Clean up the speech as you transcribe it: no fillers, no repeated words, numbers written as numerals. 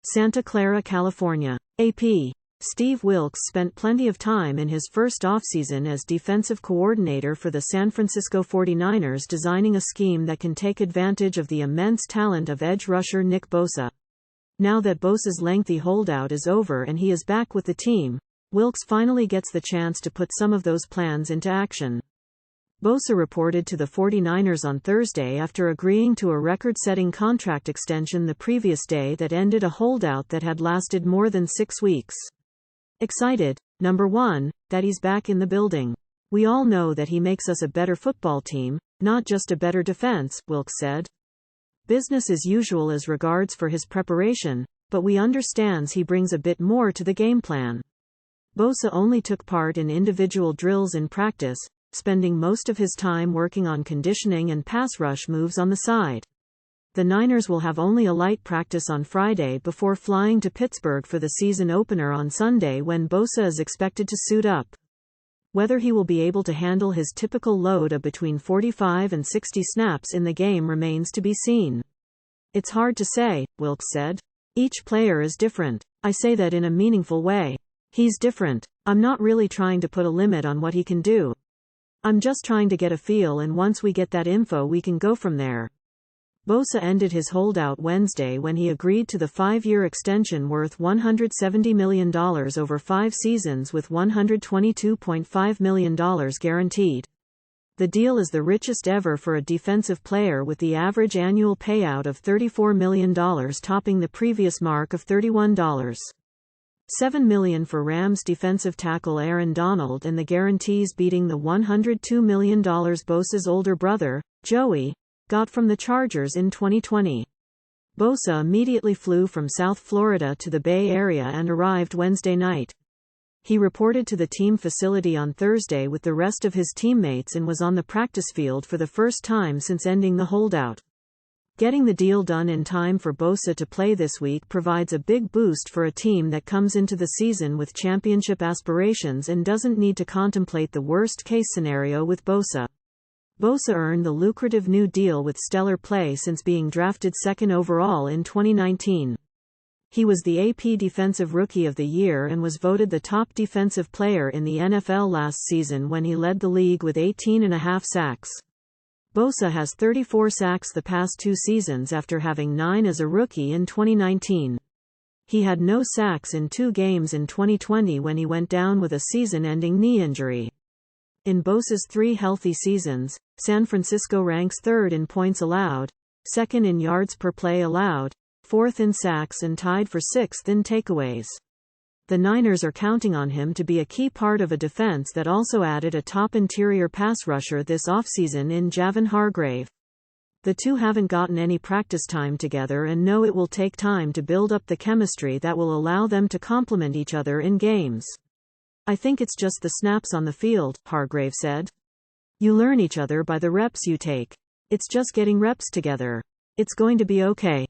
Santa Clara, California. AP. Steve Wilks spent plenty of time in his first offseason as defensive coordinator for the San Francisco 49ers designing a scheme that can take advantage of the immense talent of edge rusher Nick Bosa. Now that Bosa's lengthy holdout is over and he is back with the team, Wilks finally gets the chance to put some of those plans into action. Bosa reported to the 49ers on Thursday after agreeing to a record-setting contract extension the previous day that ended a holdout that had lasted more than 6 weeks. Excited, number one, that he's back in the building. We all know that he makes us a better football team, not just a better defense, Wilks said. Business as usual as regards for his preparation, but we understands he brings a bit more to the game plan. Bosa only took part in individual drills in practice, spending most of his time working on conditioning and pass rush moves on the side. The Niners will have only a light practice on Friday before flying to Pittsburgh for the season opener on Sunday when Bosa is expected to suit up. Whether he will be able to handle his typical load of between 45 and 60 snaps in the game remains to be seen. It's hard to say, Wilks said. Each player is different. I say that in a meaningful way. He's different. I'm not really trying to put a limit on what he can do. I'm just trying to get a feel, and once we get that info we can go from there. Bosa ended his holdout Wednesday when he agreed to the 5-year extension worth $170 million over 5 seasons with $122.5 million guaranteed. The deal is the richest ever for a defensive player, with the average annual payout of $34 million topping the previous mark of $31.7 million for Rams defensive tackle Aaron Donald, and the guarantees beating the $102 million Bosa's older brother, Joey, got from the Chargers in 2020. Bosa immediately flew from South Florida to the Bay Area and arrived Wednesday night. He reported to the team facility on Thursday with the rest of his teammates and was on the practice field for the first time since ending the holdout. Getting the deal done in time for Bosa to play this week provides a big boost for a team that comes into the season with championship aspirations and doesn't need to contemplate the worst-case scenario with Bosa. Bosa earned the lucrative new deal with stellar play since being drafted 2nd overall in 2019. He was the AP Defensive Rookie of the Year and was voted the top defensive player in the NFL last season when he led the league with 18.5 sacks. Bosa has 34 sacks the past 2 seasons after having 9 as a rookie in 2019. He had no sacks in 2 games in 2020 when he went down with a season-ending knee injury. In Bosa's 3 healthy seasons, San Francisco ranks 3rd in points allowed, 2nd in yards per play allowed, 4th in sacks, and tied for 6th in takeaways. The Niners are counting on him to be a key part of a defense that also added a top interior pass rusher this offseason in Javon Hargrave. The two haven't gotten any practice time together and know it will take time to build up the chemistry that will allow them to complement each other in games. I think it's just the snaps on the field, Hargrave said. You learn each other by the reps you take. It's just getting reps together. It's going to be okay.